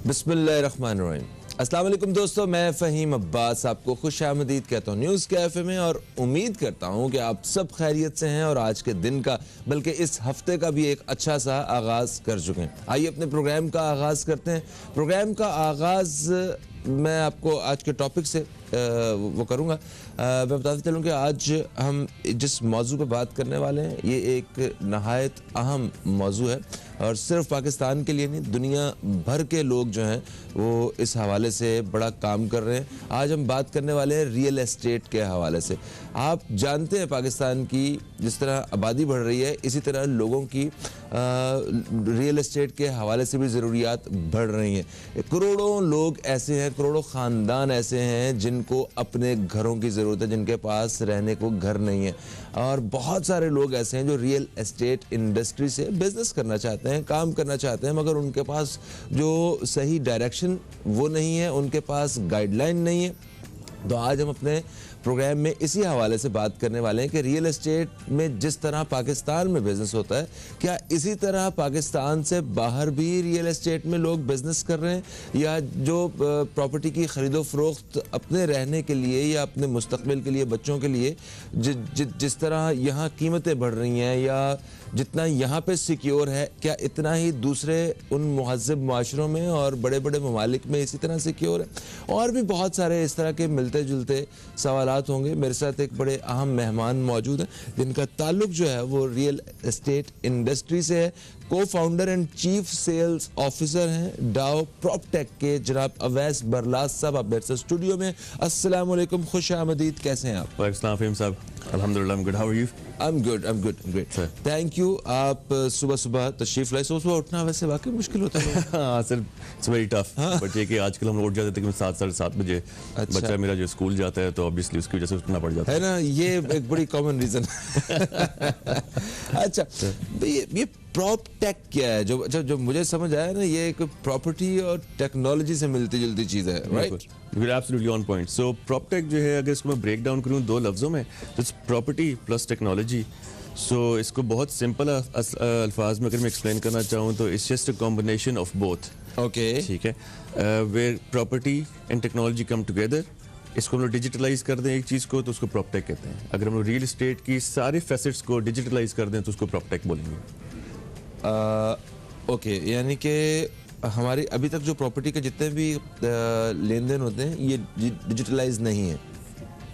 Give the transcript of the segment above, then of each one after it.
बिस्मिल्लाहिर्रहमानिर्रहीम। अस्सलाम वालेकुम दोस्तों, मैं फ़हीम अब्बास आपको खुश आमदीद कहता हूँ न्यूज़ कैफ़े में और उम्मीद करता हूँ कि आप सब खैरियत से हैं और आज के दिन का बल्कि इस हफ्ते का भी एक अच्छा सा आगाज़ कर चुके हैं। आइए अपने प्रोग्राम का आगाज़ करते हैं। प्रोग्राम का आगाज़ मैं आपको आज के टॉपिक से वो करूँगा। मैं बताते चलूँ कि आज हम जिस मौजू पे बात करने वाले हैं ये एक नहायत अहम मौजू है और सिर्फ पाकिस्तान के लिए नहीं, दुनिया भर के लोग जो हैं वो इस हवाले से बड़ा काम कर रहे हैं। आज हम बात करने वाले हैं रियल एस्टेट के हवाले से। आप जानते हैं पाकिस्तान की जिस तरह आबादी बढ़ रही है इसी तरह लोगों की रियल एस्टेट के हवाले से भी ज़रूरियात बढ़ रही हैं। करोड़ों लोग ऐसे हैं, करोड़ों ख़ानदान ऐसे हैं जिनको अपने घरों की ज़रूरत है, जिनके पास रहने को घर नहीं है, और बहुत सारे लोग ऐसे हैं जो रियल एस्टेट इंडस्ट्री से बिज़नेस करना चाहते हैं, काम करना चाहते हैं, मगर उनके पास जो सही डायरेक्शन वो नहीं है, उनके पास गाइडलाइन नहीं है। तो आज हम अपने प्रोग्राम में इसी हवाले से बात करने वाले हैं कि रियल एस्टेट में जिस तरह पाकिस्तान में बिज़नेस होता है, क्या इसी तरह पाकिस्तान से बाहर भी रियल एस्टेट में लोग बिज़नेस कर रहे हैं, या जो प्रॉपर्टी की ख़रीदो फ़रोख्त अपने रहने के लिए या अपने मुस्तक़बिल के लिए, बच्चों के लिए जिस तरह यहाँ कीमतें बढ़ रही हैं या जितना यहाँ पे सिक्योर है, क्या इतना ही दूसरे उन मुहज़्ज़ब माशरों में और बड़े बड़े ममालिक में इसी तरह सिक्योर है? और भी बहुत सारे इस तरह के मिलते जुलते सवालात होंगे। मेरे साथ एक बड़े अहम मेहमान मौजूद हैं जिनका ताल्लुक जो है वो रियल एस्टेट इंडस्ट्री से है। Co founder and chief sales officer हैं डाओ प्रॉपटेक के जनाब अवैस बरलास साहब। आप मेरे साथ स्टूडियो में। अस्सलाम वालेकुम, खुश आमदीद, कैसे हैं आप? वालेकुम फ़हीम साहब, अल्हम्दुलिल्लाह, I'm good. How are you? I'm good, great. Thank you. आप सुबह सुबह तशरीफ लाए। सुबह उठना वैसे वाकई मुश्किल होता है। हाँ sir, it's very tough, but ये कि आजकल हम लोग उठ जाते थे 7 साढ़े 7 बजे। अच्छा। बच्चा मेरा जो स्कूल जाता है तो ऑब्वियसली उसकी वजह से उठना पड़ जाता है ना, ये एक बड़ी कॉमन रीजन। अच्छा, ये प्रॉपटेक क्या है? जो मुझे समझ आया ना, ये एक प्रॉपर्टी और टेक्नोलॉजी से मिलती जुलती चीज़ है, right? Absolutely on point. So proptech जो है, अगर इसको मैं ब्रेक डाउन करूँ 2 लफ्ज़ों में, तो इट्स प्रॉपर्टी प्लस टेक्नोलॉजी। सो इसको बहुत सिंपल अल्फाज में अगर मैं एक्सप्लेन करना चाहूँ तो it's just a combination of both. Okay, ठीक है, where property and technology come together. इसको हम लोग डिजिटलाइज कर दें एक चीज़ को तो उसको प्रॉपटेक कहते हैं। अगर हम लोग रियल एस्टेट की सारे फैसेट्स को डिजिटलाइज कर दें तो उसको प्रॉपटेक बोलेंगे। ओके, यानी कि हमारी अभी तक जो प्रॉपर्टी के जितने भी लेन देन होते हैं ये डिजिटलाइज नहीं है।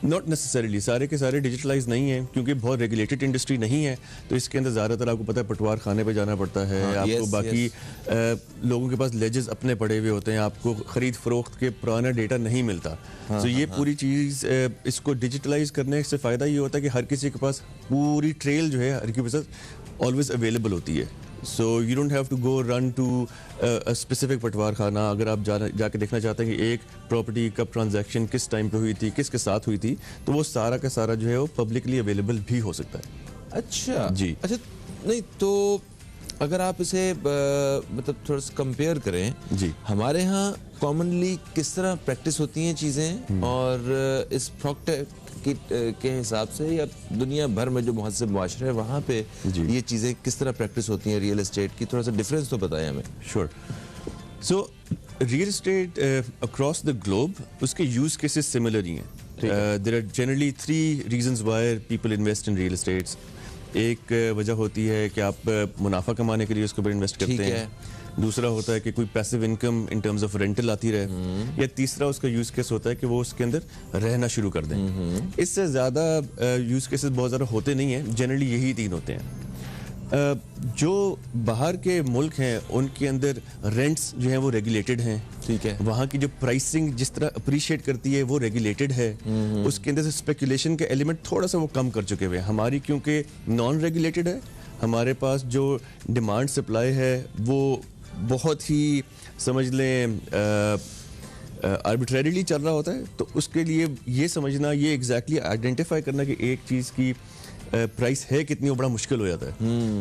नॉट नेसेसरीली, सारे के सारे डिजिटलाइज नहीं है क्योंकि बहुत रेगुलेटेड इंडस्ट्री नहीं है, तो इसके अंदर ज़्यादातर आपको पता है पटवार खाने पे जाना पड़ता है। हाँ, आपको yes, बाकी लोगों के पास लेजेस अपने पड़े हुए होते हैं, आपको ख़रीद फरोख्त के पुराना डेटा नहीं मिलता। तो ये पूरी चीज़ इसको डिजिटलाइज करने से फ़ायदा ये होता है कि हर किसी के पास पूरी ट्रेल जो है हर के पास ऑलवेज अवेलेबल होती है। So you don't have to go run to specific patwar khana. अगर आप जाके देखना चाहते हैं कि एक प्रॉपर्टी कब ट्रांजैक्शन किस टाइम पे हुई थी, किसके साथ हुई थी, तो वो सारा का सारा जो है वो पब्लिकली अवेलेबल भी हो सकता है। अच्छा जी। अच्छा, नहीं तो अगर आप इसे मतलब थोड़ा सा कंपेयर करें जी, हमारे यहाँ कॉमनली किस तरह प्रैक्टिस होती हैं चीज़ें और इस प्रॉपटेक के हिसाब से, या दुनिया भर में जो मुहज़्ज़ब मुआशरे है वहाँ पे ये चीज़ें किस तरह प्रैक्टिस होती हैं रियल एस्टेट की, थोड़ा सा डिफरेंस तो बताएं हमें। Sure. So real estate across the globe उसके यूज केसेस सिमिलर ही हैं। There are generally 3 reasons why people invest in real estates. एक वजह होती है कि आप मुनाफा कमाने के लिए उसके ऊपर इन्वेस्ट करते हैं। दूसरा होता है कि कोई passive income in terms of rental आती रहे। या तीसरा उसका यूज केस होता है कि वो उसके अंदर रहना शुरू कर दें। इससे ज़्यादा यूज केसेस बहुत ज़्यादा होते नहीं हैं, जनरली यही 3 होते हैं। जो बाहर के मुल्क हैं उनके अंदर रेंट्स जो हैं वो रेगुलेटेड हैं। ठीक है, वहाँ की जो प्राइसिंग जिस तरह अप्रिशिएट करती है वो रेगुलेटेड है। उसके अंदर से स्पेकुलेशन के एलिमेंट थोड़ा सा वो कम कर चुके हुए हैं। हमारी क्योंकि नॉन रेगुलेटेड है, हमारे पास जो डिमांड सप्लाई है वो बहुत ही समझ लें आर्बिट्रेरीली चल रहा होता है। तो उसके लिए ये समझना, ये एग्जैक्टली आइडेंटिफाई करना कि एक चीज़ की प्राइस है कितनी, वो बड़ा मुश्किल हो जाता है।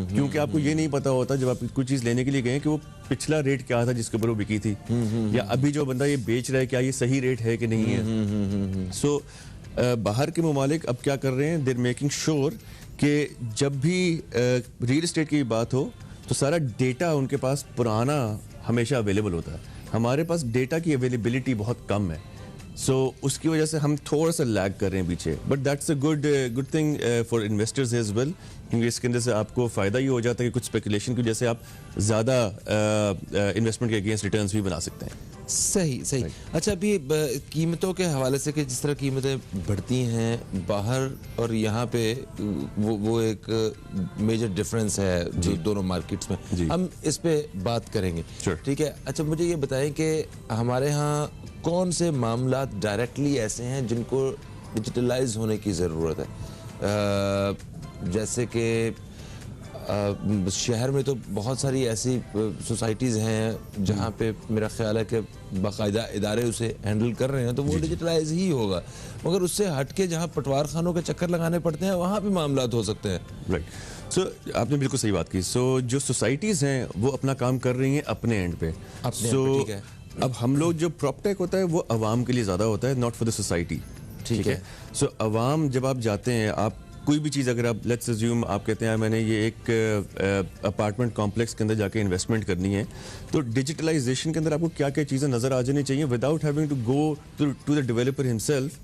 क्योंकि आपको ये नहीं पता होता जब आप कोई चीज़ लेने के लिए गए कि वो पिछला रेट क्या था जिसके ऊपर वो बिकी थी, या अभी जो बंदा ये बेच रहा है क्या ये सही रेट है कि नहीं है। सो बाहर के ममालिक अब क्या कर रहे हैं, देर मेकिंग श्योर कि जब भी रियल एस्टेट की बात हो तो सारा डेटा उनके पास पुराना हमेशा अवेलेबल होता है। हमारे पास डेटा की अवेलेबिलिटी बहुत कम है, सो उसकी वजह से हम थोड़ा सा लैग कर रहे हैं पीछे, but that's a good thing for investors as well, क्योंकि इसके अंदर से आपको फ़ायदा ये हो जाता है कि कुछ स्पेकुलेशन की वजह से आप ज़्यादा इन्वेस्टमेंट के अगेंस्ट रिटर्न्स भी बना सकते हैं। सही सही। अच्छा, अभी कीमतों के हवाले से कि जिस तरह कीमतें बढ़ती हैं बाहर और यहाँ पे, वो एक मेजर डिफरेंस है जो दोनों मार्केट्स में, हम इस पे बात करेंगे। ठीक है। अच्छा, मुझे ये बताएं कि हमारे यहाँ कौन से मामला डायरेक्टली ऐसे हैं जिनको डिजिटलाइज होने की ज़रूरत है? जैसे कि शहर में तो बहुत सारी ऐसी सोसाइटीज़ हैं जहाँ पे मेरा ख्याल है कि बाकायदा इदारे उसे हैंडल कर रहे हैं, तो वो डिजिटलाइज ही होगा। मगर उससे हट के जहाँ पटवार खानों के चक्कर लगाने पड़ते हैं वहाँ पे मामलात हो सकते हैं। राइट। सो आपने बिल्कुल सही बात की। सो जो सोसाइटीज़ हैं वो अपना काम कर रही हैं अपने एंड पे। ठीक है। अब हम लोग जो प्रॉपटेक होता है वो अवाम के लिए ज़्यादा होता है, नॉट फॉर द सोसाइटी। ठीक है। सो अवाम जब आप जाते हैं, आप कोई भी चीज़, अगर आप लेट्स अज्यूम आप कहते हैं मैंने ये एक अपार्टमेंट कॉम्प्लेक्स के अंदर जाके इन्वेस्टमेंट करनी है, तो डिजिटलाइजेशन के अंदर आपको क्या क्या चीज़ें नज़र आ जानी चाहिए without having to go to the developer himself.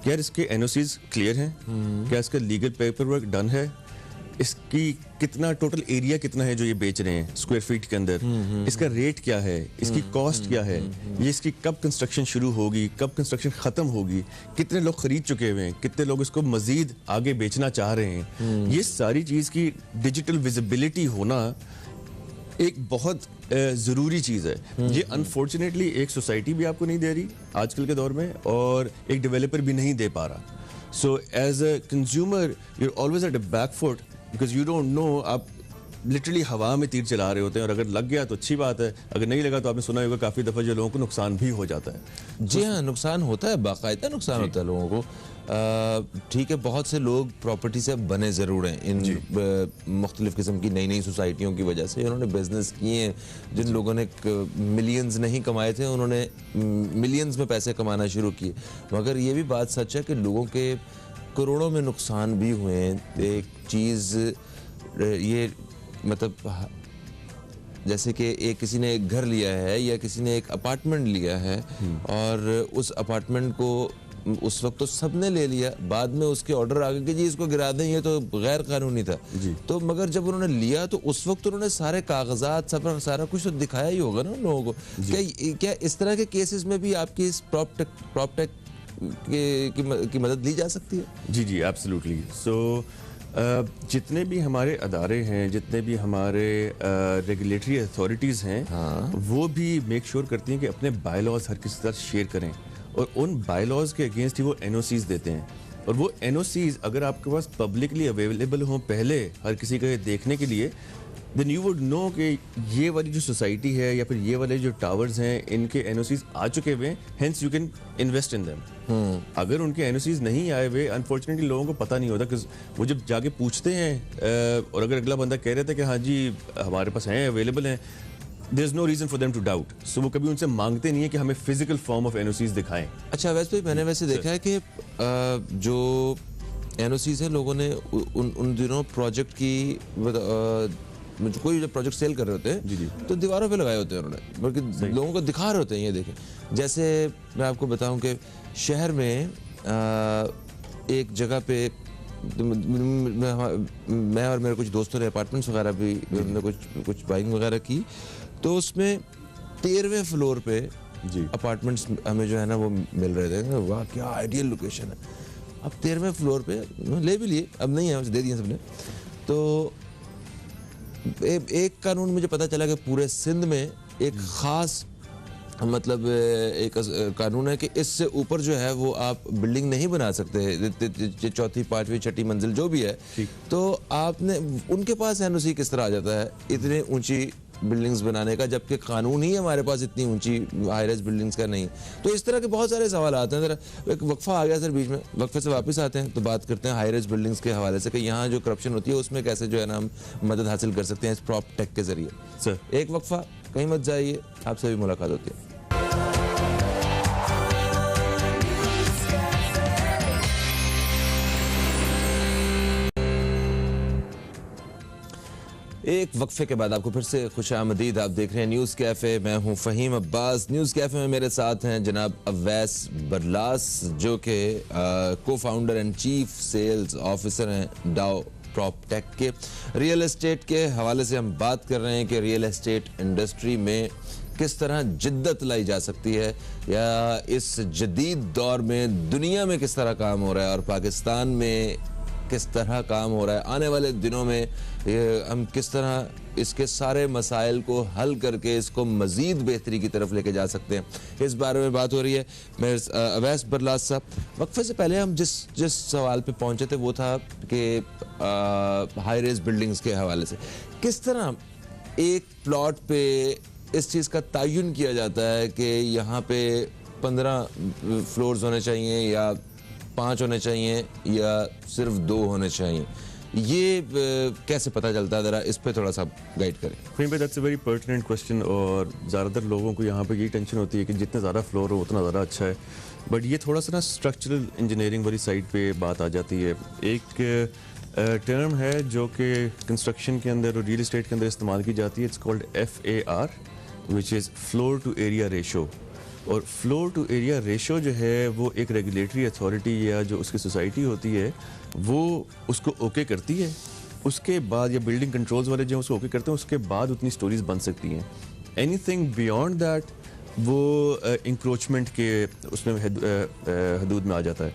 क्या इसके एनओसीज क्लियर हैं? क्या इसका लीगल पेपर वर्क डन है? इसकी कितना टोटल एरिया कितना है जो ये बेच रहे हैं स्क्वायर फीट के अंदर? इसका रेट क्या है? इसकी कॉस्ट क्या है? ये इसकी कब कंस्ट्रक्शन शुरू होगी, कब कंस्ट्रक्शन ख़त्म होगी? कितने लोग खरीद चुके हुए हैं? कितने लोग इसको मज़ीद आगे बेचना चाह रहे हैं? ये सारी चीज़ की डिजिटल विजिबिलिटी होना एक बहुत ज़रूरी चीज़ है। ये अनफॉर्चुनेटली एक सोसाइटी भी आपको नहीं दे रही आजकल के दौर में, और एक डेवलपर भी नहीं दे पा रहा। So as a consumer you are always at a back foot, because you don't know, आप लिटरली हवा में तीर चला रहे होते हैं, और अगर लग गया तो अच्छी बात है, अगर नहीं लगा तो आपने सुना होगा काफ़ी दफ़ा जो लोगों को नुकसान भी हो जाता है। जी हाँ, नुकसान होता है, बाकायदा नुकसान होता है लोगों को। ठीक है, बहुत से लोग प्रॉपर्टी से बने ज़रूर हैं इन मुख्तलिफ़ किस्म की नई नई सोसाइटियों की वजह से। उन्होंने बिजनेस किए हैं, जिन लोगों ने मिलियंस नहीं कमाए थे उन्होंने मिलियंस में पैसे कमाना शुरू किए। मगर ये भी बात सच है कि लोगों के करोड़ों में नुकसान भी हुए हैं। एक चीज़ ये मतलब जैसे कि एक किसी ने एक घर लिया है या किसी ने एक अपार्टमेंट लिया है, और उस अपार्टमेंट को उस वक्त तो सबने ले लिया, बाद में उसके ऑर्डर आ गए कि जी इसको गिरा दें, ये तो गैर कानूनी था। तो मगर जब उन्होंने लिया तो उस वक्त उन्होंने सारे कागजात सारा कुछ तो दिखाया ही होगा ना उन लोगों को। क्या इस तरह के केसेस में भी आपकी इस प्रॉपटेक की मदद ली जा सकती है? जी जी, एब्सोल्युटली। सो जितने भी हमारे अदारे हैं, जितने भी हमारे रेगुलेटरी अथॉरिटीज़ हैं, वो भी मेक श्योर करती हैं कि अपने बायलॉज हर किसी के साथ शेयर करें, और उन बायलॉज के अगेंस्ट ही वो एनओसीज देते हैं। और वो एनओसीज अगर आपके पास पब्लिकली अवेलेबल हों पहले हर किसी का देखने के लिए, देन यू वुड नो कि ये वाली जो सोसाइटी है या फिर ये वाले जो टावर्स हैं, इनके एनओसीज आ चुके हुए हैं, hence you can invest in them. अगर उनके एनओसीज नहीं आए हुए, अनफॉर्चुनेटली लोगों को पता नहीं होता, कि वो जब जाके पूछते हैं और अगर अगला बंदा कह रहा था कि हाँ जी हमारे पास हैं, अवेलेबल हैं, there is no reason for them to doubt. So वो कभी उनसे मांगते नहीं है कि हमें फिजिकल फॉर्म ऑफ एनओसीज दिखाएं। अच्छा, वैसे मैंने देखा है कि जो एनओसीज है लोगों ने उन दिनों प्रोजेक्ट की मुझे कोई जब प्रोजेक्ट सेल कर रहे होते हैं तो दीवारों पे लगाए होते हैं उन्होंने, बल्कि लोगों को दिखा रहे होते हैं। ये देखें, जैसे मैं आपको बताऊं कि शहर में एक जगह पे मैं और मेरे कुछ दोस्तों ने अपार्टमेंट्स वगैरह भी हमने कुछ बाइंग वगैरह की, तो उसमें 13वें फ्लोर पे अपार्टमेंट्स हमें जो है ना वो मिल रहे थे। वाह क्या आइडियल लोकेशन है। अब 13वें फ्लोर पे ले भी लिए, अब नहीं है, दे दिए सबने। तो एक कानून मुझे पता चला कि पूरे सिंध में एक ख़ास मतलब एक कानून है कि इससे ऊपर जो है वो आप बिल्डिंग नहीं बना सकते, चौथी पांचवी छठी मंजिल जो भी है। तो आपने उनके पास एनओसी किस तरह आ जाता है इतनी ऊंची बिल्डिंग्स बनाने का, जबकि कानून ही हमारे पास इतनी ऊंची हाई राइज बिल्डिंग्स का नहीं। तो इस तरह के बहुत सारे सवाल आते हैं। जरा एक वक्फा आ गया सर बीच में, वक्फे से वापस आते हैं तो बात करते हैं हाई राइज बिल्डिंग्स के हवाले से कि यहाँ जो करप्शन होती है उसमें कैसे जो है ना हम मदद हासिल कर सकते हैं इस प्रॉपटेक के जरिए। सर एक वक्फा, कहीं मत जाइए, आपसे भी मुलाकात होती है। एक वक्फे के बाद आपको फिर से खुशामदीद। आप देख रहे हैं न्यूज़ कैफ़े, मैं हूं फ़हीम अब्बास। न्यूज़ कैफ़े में मेरे साथ हैं जनाब अवैस बरलास, जो कि co founder and chief sales officer हैं डाउ प्रॉपटेक के। रियल एस्टेट के हवाले से हम बात कर रहे हैं कि रियल एस्टेट इंडस्ट्री में किस तरह जिद्दत लाई जा सकती है, या इस जदीद दौर में दुनिया में किस तरह काम हो रहा है और पाकिस्तान में किस तरह काम हो रहा है। आने वाले दिनों में हम किस तरह इसके सारे मसाइल को हल करके इसको मज़ीद बेहतरी की तरफ लेके जा सकते हैं, इस बारे में बात हो रही है। मैं अवैस बरलास साहब, वक्फे से पहले हम जिस सवाल पे पहुंचे थे वो था कि हाई रेज बिल्डिंग्स के हवाले से किस तरह एक प्लॉट पे इस चीज़ का तयन किया जाता है कि यहाँ पे 15 फ्लोर्स होने चाहिए या 5 होने चाहिए या सिर्फ 2 होने चाहिए। ये कैसे पता चलता है, जरा इस पे थोड़ा सा गाइड करें। फहीम भाई, that's a very pertinent question, और ज़्यादातर लोगों को यहाँ पे यही टेंशन होती है कि जितने ज़्यादा फ्लोर हो उतना ज़्यादा अच्छा है। बट ये थोड़ा सा ना स्ट्रक्चरल इंजीनियरिंग वाली साइड पे बात आ जाती है। एक टर्म है जो कि कंस्ट्रक्शन के अंदर और रियल एस्टेट के अंदर इस्तेमाल की जाती है। It's called FAR, which is floor to area ratio. और फ्लोर टू एरिया रेशो जो है वो एक रेगुलेटरी अथॉरिटी या जो उसकी सोसाइटी होती है वो उसको ओके करती है। उसके बाद या बिल्डिंग कंट्रोल्स वाले जो उसको ओके करते हैं, उसके बाद उतनी स्टोरीज बन सकती हैं। एनीथिंग बियॉन्ड दैट वो इंक्रोचमेंट के उसमें हदूद में आ जाता है।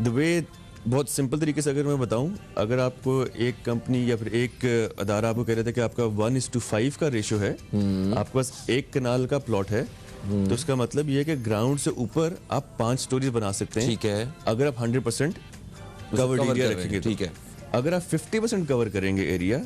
द वे, बहुत सिंपल तरीके से अगर मैं बताऊं, अगर आपको एक कंपनी या फिर एक अदारा आपको कह रहे थे कि आपका 1:5 का रेशो है, आपके पास 1 कनाल का प्लॉट है, तो उसका मतलब ये है कि ग्राउंड से ऊपर आप 5 स्टोरीज बना सकते हैं। ठीक है, अगर आप 100% कवर्ड एरिया रखेंगे। ठीक है, अगर आप 50% कवर करेंगे एरिया,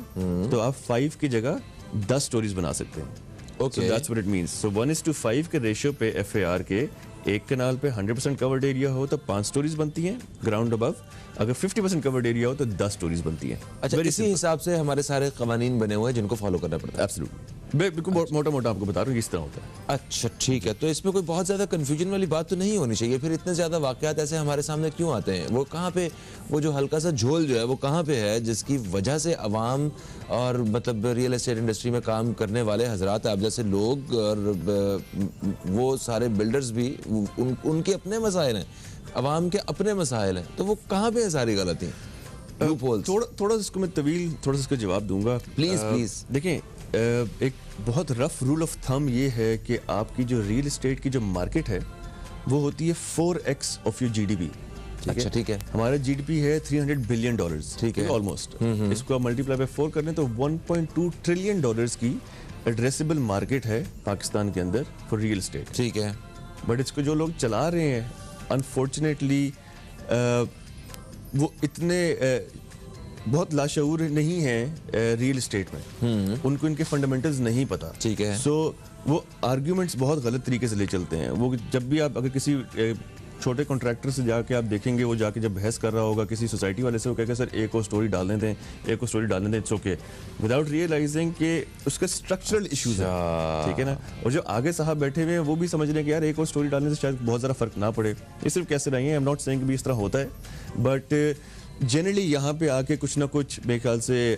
तो आप 5 की जगह 10 स्टोरीज बना सकते हैं। Okay, So that's what it means. So 1:5 के रेशियो पे FAR के एक कनाल पे 100% कवर्ड एरिया हो तो 5 स्टोरीज बनती हैं ग्राउंड अबव। अगर 50% कवर्ड एरिया हो तो 10 स्टोरीज बनती हैं। अच्छा, इसी हिसाब से हमारे सारे कवानीन बने हुए हैं जिनको फॉलो करना पड़ता है। एब्सोल्युटली, बिल्कुल मोटा मोटा आपको बता रहा हूँ, इस तरह होता है। अच्छा, ठीक है, तो इसमें कोई बहुत ज़्यादा कन्फ्यूजन वाली बात तो नहीं होनी चाहिए। फिर इतने ज़्यादा वाक़यात ऐसे हमारे सामने क्यों आते हैं? वो कहाँ पे, वो जो हल्का सा झोल जो है वो कहाँ पे है जिसकी वजह से अवाम और मतलब रियल एस्टेट इंडस्ट्री में काम करने वाले हजरात, आप जैसे लोग और वो सारे बिल्डर्स भी, उनके अपने मसाइल हैं, अवाम के अपने मसाइल हैं, तो वो कहाँ पे है सारी गलतियाँ? थोड़ा इसको मैं थोड़ा सा इसका जवाब दूंगा। प्लीज देखें, एक बहुत रफ रूल ऑफ थंब ये है कि आपकी जो रियल एस्टेट की जो मार्केट है वो होती है 4x ऑफ योर GDP। अच्छा, ठीक है, हमारा GDP है $300 बिलियन, ठीक है, ऑलमोस्ट। इसको आप मल्टीप्लाई बाय 4 कर लें तो $1.2 ट्रिलियन की एड्रेसेबल मार्केट है पाकिस्तान के अंदर फॉर रियल एस्टेट। ठीक है, बट इसको जो लोग चला रहे हैं, अनफॉर्चुनेटली वो इतने बहुत लाशऊर नहीं है रियल एस्टेट में। उनको इनके फंडामेंटल्स नहीं पता। ठीक है, सो वो आर्ग्यूमेंट्स बहुत गलत तरीके से ले चलते हैं। वो जब भी आप अगर किसी छोटे कॉन्ट्रैक्टर से जाके आप देखेंगे, वो जाके जब बहस कर रहा होगा किसी सोसाइटी वाले से, वो कहेगा सर एक और स्टोरी डालने दें, एक और स्टोरी डालने दें, इट्स ओके, विदाउट रियलाइजिंग कि उसका स्ट्रक्चरल इश्यूज है। ठीक है ना। और जो आगे साहब बैठे हुए हैं वो भी समझ रहे हैं कि यार एक और स्टोरी डालने से शायद बहुत ज़्यादा फर्क ना पड़े। ये सिर्फ कैसे नहीं है, आई एम नॉट सेइंग कि भी इस तरह होता है, बट जनरली यहाँ पे आके कुछ ना कुछ मेरे ख्याल से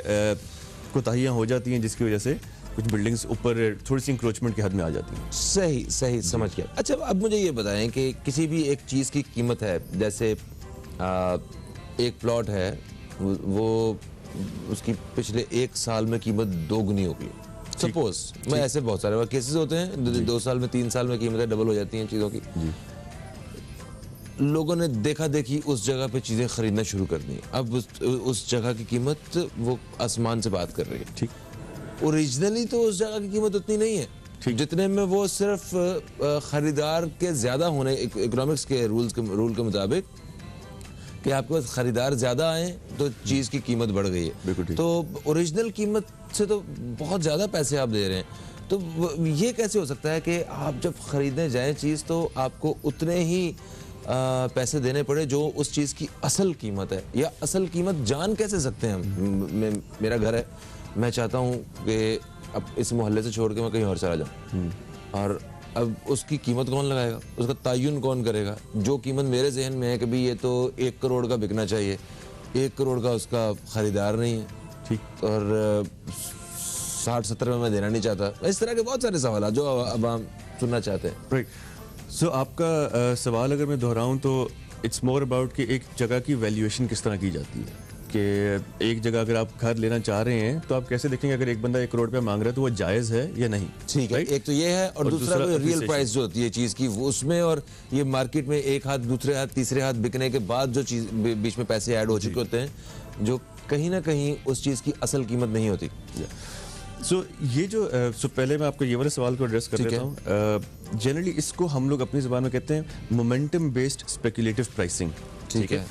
कोताहियाँ हो जाती हैं, जिसकी वजह से कुछ बिल्डिंग्स ऊपर थोड़ी सी इंक्रोचमेंट की हद में आ जाती हैं। सही सही, समझ गया। अच्छा, अब मुझे ये बताएं कि किसी भी एक चीज़ की कीमत है, जैसे एक प्लॉट है, वो उसकी पिछले 1 साल में कीमत 2 गुनी हो गई। सपोज, मैं ऐसे बहुत सारे केसेस होते हैं, 2 साल में 3 साल में कीमतें डबल हो जाती हैं चीज़ों की। लोगों ने देखा देखी उस जगह पे चीज़ें खरीदना शुरू कर दी। अब उस जगह की कीमत वो आसमान से बात कर रही है। ठीक, ओरिजिनली तो उस जगह की कीमत उतनी नहीं है जितने में वो सिर्फ खरीदार के ज़्यादा होने, इकोनॉमिक्स के रूल के मुताबिक कि आपके पास खरीदार ज़्यादा आए तो चीज़ की कीमत बढ़ गई है। तो ओरिजिनल कीमत से तो बहुत ज़्यादा पैसे आप दे रहे हैं। तो ये कैसे हो सकता है कि आप जब खरीदने जाएं चीज़ तो आपको उतने ही पैसे देने पड़े जो उस चीज़ की असल कीमत है? या असल कीमत जान कैसे सकते हैं हम? मेरा घर है, मैं चाहता हूँ कि अब इस मोहल्ले से छोड़ के मैं कहीं और चला जाऊँ, और अब उसकी कीमत कौन लगाएगा, उसका तयन कौन करेगा? जो कीमत मेरे जहन में है कि भाई ये तो 1 करोड़ का बिकना चाहिए, 1 करोड़ का उसका खरीदार नहीं है। ठीक। और 60-70 में मैं देना नहीं चाहता। इस तरह के बहुत सारे सवाल हैं जो अब हम सुनना चाहते हैं। राइट, सो आपका सवाल अगर मैं दोहराऊं तो इट्स मोर अबाउट कि एक जगह की वैल्यूएशन किस तरह की जाती है, कि एक जगह अगर आप घर लेना चाह रहे हैं तो आप कैसे देखेंगे अगर एक बंदा 1 करोड़ पे मांग रहा है तो वो जायज़ है या नहीं। ठीक है, एक तो ये है, और दूसरा रियल appreciation। प्राइस जो होती है चीज़ की वो उसमें, और ये मार्केट में एक हाथ दूसरे हाथ तीसरे हाथ बिकने के बाद जो चीज़ बीच में पैसे ऐड हो चुके होते हैं जो कहीं ना कहीं उस चीज़ की असल कीमत नहीं होती। सो ये जो पहले मैं आपको ये वाले सवाल को एड्रेस कर देता हूँ। जनरली इसको हम लोग अपनी ज़बान में कहते हैं मोमेंटम बेस्ड स्पेकुलेटिव प्राइसिंग। ठीक है,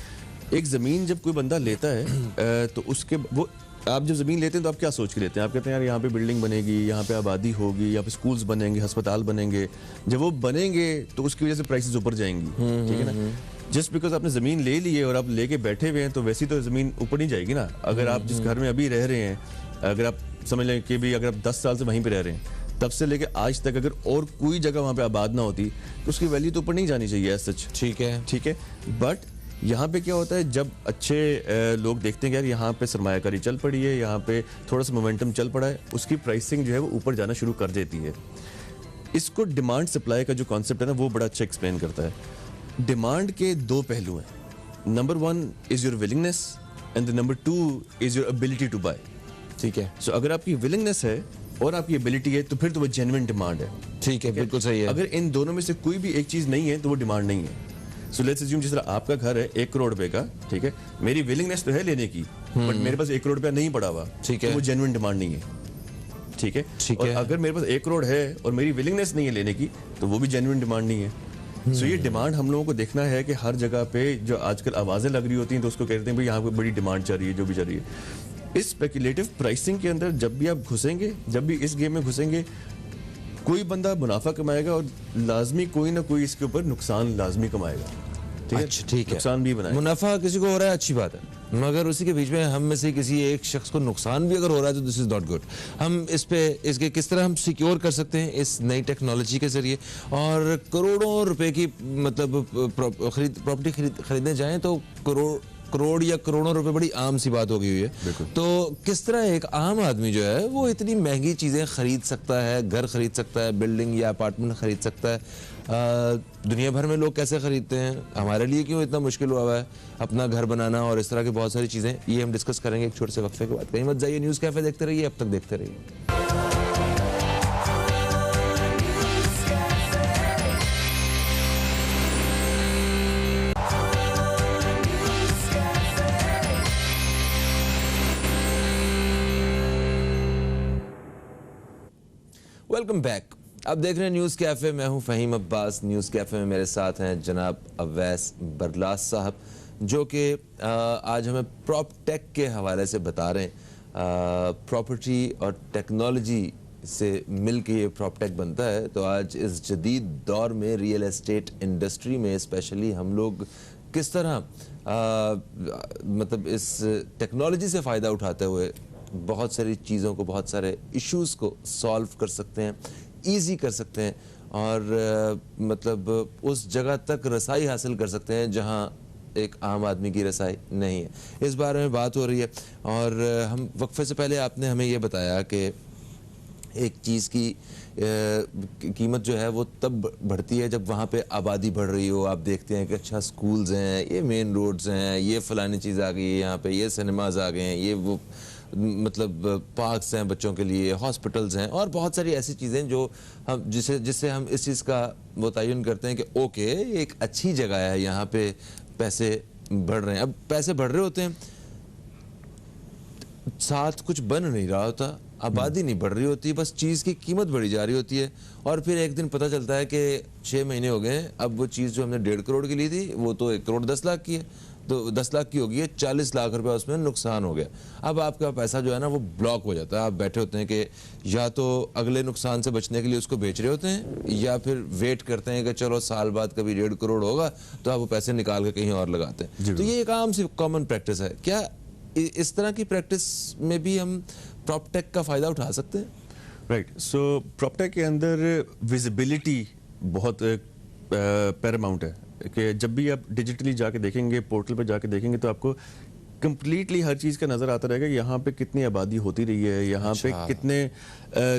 एक ज़मीन जब कोई बंदा लेता है तो उसके वो आप जब ज़मीन लेते हैं तो आप क्या सोच के लेते हैं? आप कहते हैं यार यहाँ पे बिल्डिंग बनेगी, यहाँ पे आबादी होगी, यहाँ पे स्कूल्स बनेंगे, अस्पताल बनेंगे। जब वो बनेंगे तो उसकी वजह से प्राइसेस ऊपर जाएंगी। ठीक है ना, जस्ट बिकॉज आपने ज़मीन ले ली है और आप लेके बैठे हुए हैं तो वैसी तो ज़मीन ऊपर नहीं जाएगी ना। अगर आप जिस घर में अभी रह रहे हैं, अगर आप समझ लें कि भी अगर आप 10 साल से वहीं पे रह रहे हैं, तब से लेके आज तक अगर और कोई जगह वहाँ पे आबाद ना होती तो उसकी वैल्यू तो ऊपर नहीं जानी चाहिए सच। ठीक है, ठीक है, बट यहाँ पे क्या होता है जब अच्छे लोग देखते हैं कि यार यहाँ पे सरमायाकारी चल पड़ी है, यहाँ पे थोड़ा सा मोमेंटम चल पड़ा है, उसकी प्राइसिंग जो है वो ऊपर जाना शुरू कर देती है। इसको डिमांड सप्लाई का जो कॉन्सेप्ट है ना वो बड़ा अच्छा एक्सप्लेन करता है। डिमांड के 2 पहलू हैं। Number 1 is your willingness and the number 2 is your ability to buy. ठीक है, सो अगर आपकी विलिंगनेस है और आपकी एबिलिटी है तो फिर तो वो जेन्युइन डिमांड है। ठीक है, बिल्कुल सही है। अगर इन दोनों में से कोई भी एक चीज नहीं है तो वो डिमांड नहीं है। सो लेट्स अज्यूम जिस तरह आपका घर है 1 करोड़ रुपए का, ठीक है, मेरी विलिंगनेस तो है लेने की, बट मेरे पास 1 करोड़ रुपया नहीं पड़ा हुआ, ठीक तो है, वो जेन्युइन डिमांड नहीं है। ठीक है, ठीक और है। अगर मेरे पास 1 करोड़ है और मेरी विलिंगनेस नहीं है लेने की तो वो भी जेन्युइन डिमांड नहीं है। सो ये डिमांड हम लोगों को देखना है कि हर जगह पे जो आजकल आवाजें लग रही होती हैं तो उसको कहते हैं भाई यहाँ पे बड़ी डिमांड चल रही है, जो भी चल रही है। इस स्पेकुलेटिव प्राइसिंग के अंदर जब भी आप घुसेंगे, जब भी इस गेम में घुसेंगे, कोई बंदा मुनाफा कमाएगा और लाजमी कोई ना कोई इसके ऊपर नुकसान लाजमी कमाएगा। ठीक है, अच्छा, ठीक है, नुकसान भी बनाएगा। मुनाफा किसी को हो रहा है, अच्छी बात है, मगर उसी के बीच में हम में से किसी एक शख्स को नुकसान भी अगर हो रहा है तो दिस इज नॉट गुड। हम इस पे इसके किस तरह हम सिक्योर कर सकते हैं इस नई टेक्नोलॉजी के जरिए, और करोड़ों रुपए की मतलब प्रॉपर्टी खरीदने जाएं तो करोड़ या करोड़ों रुपए बड़ी आम सी बात हो गई हुई है। तो किस तरह एक आम आदमी जो है वो इतनी महंगी चीज़ें खरीद सकता है, घर खरीद सकता है, बिल्डिंग या अपार्टमेंट खरीद सकता है? दुनिया भर में लोग कैसे खरीदते हैं, हमारे लिए क्यों इतना मुश्किल हुआ है अपना घर बनाना और इस तरह की बहुत सारी चीज़ें, ये हम डिस्कस करेंगे एक छोटे से वक्फे के बाद। कहीं मत जाइए, न्यूज़ कैफे देखते रहिए, अब तक देखते रहिए। वेलकम बैक, आप देख रहे हैं न्यूज़ कैफ़े, मैं हूं फ़हीम अब्बास। न्यूज़ कैफ़े में मेरे साथ हैं जनाब अवैस बरलास साहब, जो कि आज हमें प्रॉप टेक के हवाले से बता रहे हैं। प्रॉपर्टी और टेक्नोलॉजी से मिल के ये प्रॉप टेक बनता है। तो आज इस जदीद दौर में रियल एस्टेट इंडस्ट्री में स्पेशली हम लोग किस तरह मतलब इस टेक्नोलॉजी से फ़ायदा उठाते हुए बहुत सारी चीज़ों को, बहुत सारे इश्यूज़ को सॉल्व कर सकते हैं, इजी कर सकते हैं, और मतलब उस जगह तक रसाई हासिल कर सकते हैं जहां एक आम आदमी की रसाई नहीं है। इस बारे में बात हो रही है। और हम वक्फे से पहले आपने हमें ये बताया कि एक चीज़ की कीमत जो है वो तब बढ़ती है जब वहाँ पे आबादी बढ़ रही हो। आप देखते हैं कि अच्छा स्कूल्स हैं, ये मेन रोड्स हैं, ये फलानी चीज़ आ गई है, यहाँ पे ये सिनेमाज आ गए हैं, ये वो मतलब पार्क्स हैं बच्चों के लिए, हॉस्पिटल्स हैं, और बहुत सारी ऐसी चीज़ें जो हम जिससे हम इस चीज़ का मुतय्यन करते हैं कि ओके ये एक अच्छी जगह है, यहाँ पे पैसे बढ़ रहे हैं। अब पैसे बढ़ रहे होते हैं, साथ कुछ बन नहीं रहा होता, आबादी नहीं बढ़ रही होती, बस चीज़ की कीमत बढ़ी जा रही होती है। और फिर एक दिन पता चलता है कि 6 महीने हो गए, अब वो चीज़ जो हमने 1.5 करोड़ की ली थी वो तो 1 करोड़ 10 लाख की है, तो 10 लाख की होगी है, 40 लाख रुपया उसमें नुकसान हो गया। अब आपका पैसा जो है ना वो ब्लॉक हो जाता है। आप बैठे होते हैं कि या तो अगले नुकसान से बचने के लिए उसको बेच रहे होते हैं, या फिर वेट करते हैं कि चलो साल बाद कभी 1.5 करोड़ होगा तो आप वो पैसे निकाल के कहीं और लगाते हैं। तो ये एक आम सी कॉमन प्रैक्टिस है। क्या इस तरह की प्रैक्टिस में भी हम प्रॉपटेक का फ़ायदा उठा सकते हैं? राइट, सो प्रॉपटेक के अंदर विजिबिलिटी बहुत पैरामाउंट है कि जब भी आप डिजिटली जाके देखेंगे, पोर्टल पे जाके देखेंगे तो आपको कंप्लीटली हर चीज़ का नज़र आता रहेगा, यहाँ पे कितनी आबादी होती रही है, यहाँ पे कितने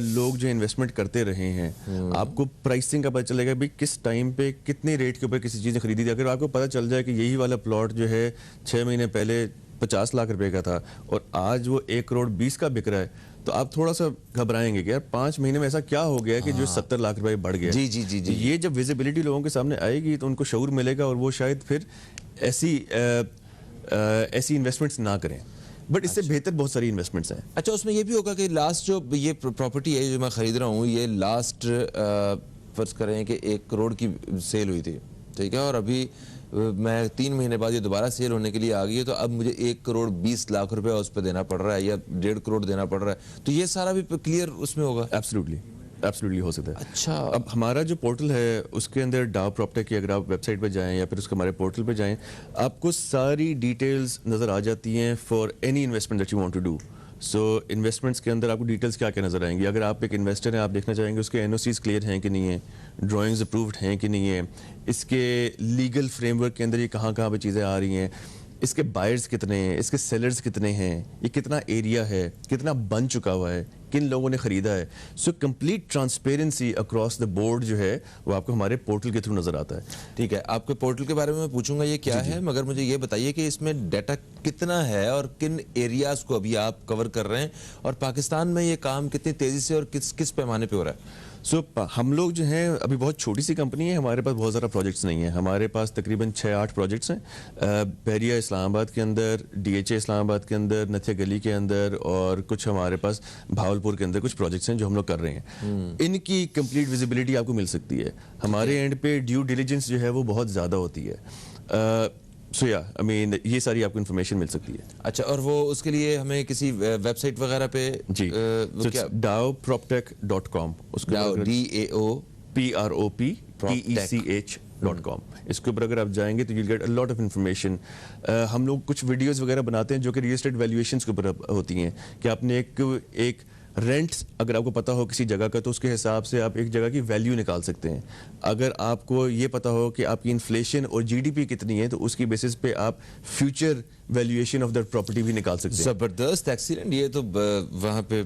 लोग जो इन्वेस्टमेंट करते रहे हैं। आपको प्राइसिंग का पता चलेगा भी किस टाइम पे कितने रेट के ऊपर किसी चीज़ ने खरीदी थी। अगर आपको पता चल जाए कि यही वाला प्लॉट जो है 6 महीने पहले 50 लाख रुपए का था और आज वो 1 करोड़ 20 का बिक रहा है, तो आप थोड़ा सा घबराएंगे कि यार 5 महीने में ऐसा क्या हो गया कि जो 70 लाख रुपए बढ़ गया। जी जी जी जी। ये जब विजिबिलिटी लोगों के सामने आएगी तो उनको शऊर मिलेगा और वो शायद फिर ऐसी इन्वेस्टमेंट्स ना करें। बट इससे बेहतर बहुत सारी इन्वेस्टमेंट्स हैं। अच्छा, उसमें ये भी होगा कि लास्ट जो ये प्रॉपर्टी है जो मैं खरीद रहा हूँ, ये लास्ट फर्ज करें कि 1 करोड़ की सेल हुई थी, ठीक है, और अभी मैं 3 महीने बाद ये दोबारा सेल होने के लिए आ गई है, तो अब मुझे 1 करोड़ 20 लाख रुपए उस पर देना पड़ रहा है या 1.5 करोड़ देना पड़ रहा है, तो ये सारा भी क्लियर उसमें होगा? एब्सोल्युटली हो सकता है। अच्छा, अब हमारा जो पोर्टल है उसके अंदर डाव प्रॉपर्टी की अगर आप वेबसाइट पर जाएं या फिर उसके हमारे पोर्टल पे जाएं, आपको सारी डिटेल्स नज़र आ जाती हैं for any investment that you want to do. So investments के अंदर आपको डिटेल्स क्या क्या नज़र आएंगी। अगर आप एक इन्वेस्टर हैं, आप देखना चाहेंगे उसके एनओसीज क्लियर हैं कि नहीं है, ड्राइंग्स अप्रूव्ड हैं कि नहीं है, इसके लीगल फ्रेमवर्क के अंदर ये कहाँ कहाँ पे चीज़ें आ रही हैं, इसके बायर्स कितने हैं, इसके सेलर्स कितने हैं, ये कितना एरिया है, कितना बन चुका हुआ है, किन लोगों ने ख़रीदा है। So complete transparency across the board जो है वो आपको हमारे पोर्टल के थ्रू नज़र आता है। ठीक है, आपके पोर्टल के बारे में मैं पूछूंगा ये क्या है, मगर मुझे ये बताइए कि इसमें डाटा कितना है और किन एरियाज़ को अभी आप कवर कर रहे हैं, और पाकिस्तान में ये काम कितनी तेज़ी से और किस किस पैमाने पे हो रहा है? सो हम लोग जो हैं अभी बहुत छोटी सी कंपनी है, हमारे पास बहुत ज़्यादा प्रोजेक्ट्स नहीं है। हमारे पास तकरीबन 6-8 प्रोजेक्ट्स हैं, बहरिया इस्लामाबाद के अंदर, DHA इस्लामाबाद के अंदर, नथिया गली के अंदर, और कुछ हमारे पास भावलपुर के अंदर कुछ प्रोजेक्ट्स हैं जो हम लोग कर रहे हैं। इनकी कंप्लीट विजिबिलिटी आपको मिल सकती है। हमारे एंड पे ड्यू डिलिजेंस जो है वो बहुत ज़्यादा होती है। सो या आई मीन ये सारी आपको इन्फॉर्मेशन मिल सकती है। अच्छा, और वो उसके लिए हमें किसी वेबसाइट वगैरह पे जी dowproptech.com, उसको DAOPROPTECH.com, इसके ऊपर अगर आप जाएंगे तो you'll get a lot of information। हम लोग कुछ वीडियोस वगैरह बनाते हैं जो कि रियल एस्टेट वैल्यूएशंस के ऊपर होती हैं कि आपने एक रेंट अगर आपको पता हो किसी जगह का तो उसके हिसाब से आप एक जगह की वैल्यू निकाल सकते हैं। अगर आपको ये पता हो कि आपकी इन्फ्लेशन और जीडीपी कितनी है तो उसकी बेसिस पे आप future valuation of that property भी निकाल सकते हैं। जबरदस्त, एक्सीलेंट। ये तो वहाँ पे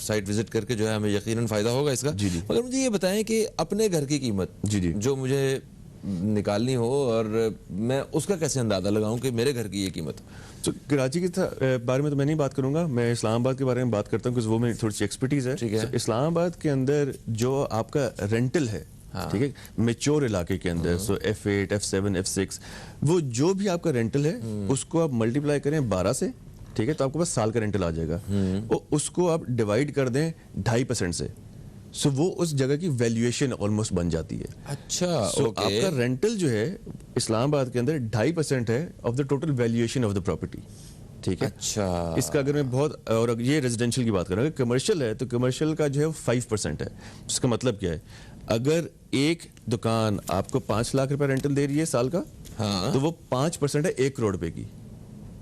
साइट विजिट करके जो है हमें यकीनन फायदा होगा इसका। जी जी। मगर मुझे ये बताएं कि अपने घर की कीमत जी जी जो मुझे निकालनी हो और मैं उसका कैसे अंदाजा लगाऊं कि मेरे घर की ये कीमत। तो कराची के बारे में तो मैं नहीं बात करूंगा, मैं इस्लामाबाद के बारे में बात करता हूँ क्योंकि वो मेरी थोड़ी सी एक्सपर्टीज है। ठीक है। So, इस्लामाबाद के अंदर जो आपका रेंटल है, ठीक है, मेच्योर इलाके के अंदर, सो F8, F7, F6, वो जो भी आपका रेंटल है उसको आप मल्टीप्लाई करें 12 से, ठीक है, तो आपके पास साल का रेंटल आ जाएगा। और उसको आप डिवाइड कर दें 2.5% से, सो वो उस जगह की वैल्यूएशन ऑलमोस्ट बन जाती है। अच्छा, आपका रेंटल जो है इस्लामाबाद के अंदर 2.5% है of the total valuation of the property, ठीक है। अच्छा, इसका अगर मैं बहुत, और ये रेजिडेंशियल की बात कर रहा हूँ, कमर्शियल है तो कमर्शियल का जो है 5% है। इसका मतलब क्या है, अगर एक दुकान आपको 5 लाख रुपए रेंटल दे रही है साल का, हाँ, तो वो 5% है 1 करोड़ रुपए की।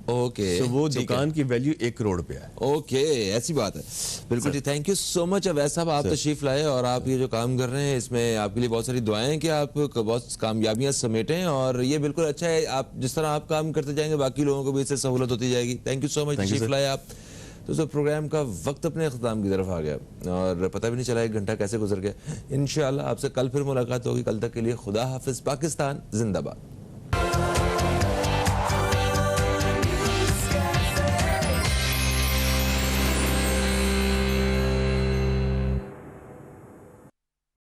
ओके, तो वो दुकान की वैल्यू 1 करोड़ रुपए है। ओके, ऐसी बात है। बिल्कुल जी, thank you so much Awais sahab, आप तशरीफ लाए और आप ये जो काम कर रहे हैं इसमें आपके लिए बहुत सारी दुआएं हैं कि आप बहुत कामयाबियां समेटें, और ये बिल्कुल अच्छा है। आप जिस तरह आप काम करते जाएंगे बाकी लोगों को भी इससे सहूलत होती जाएगी। थैंक यू सो मच, तशरीफ लाए आप। तो प्रोग्राम का वक्त अपने अख्ताम की तरफ आ गया और पता भी नहीं चला 1 घंटा कैसे गुजर गया। इंशाल्लाह आपसे कल फिर मुलाकात होगी। कल तक के लिए खुदा हाफिज। पाकिस्तान जिंदाबाद।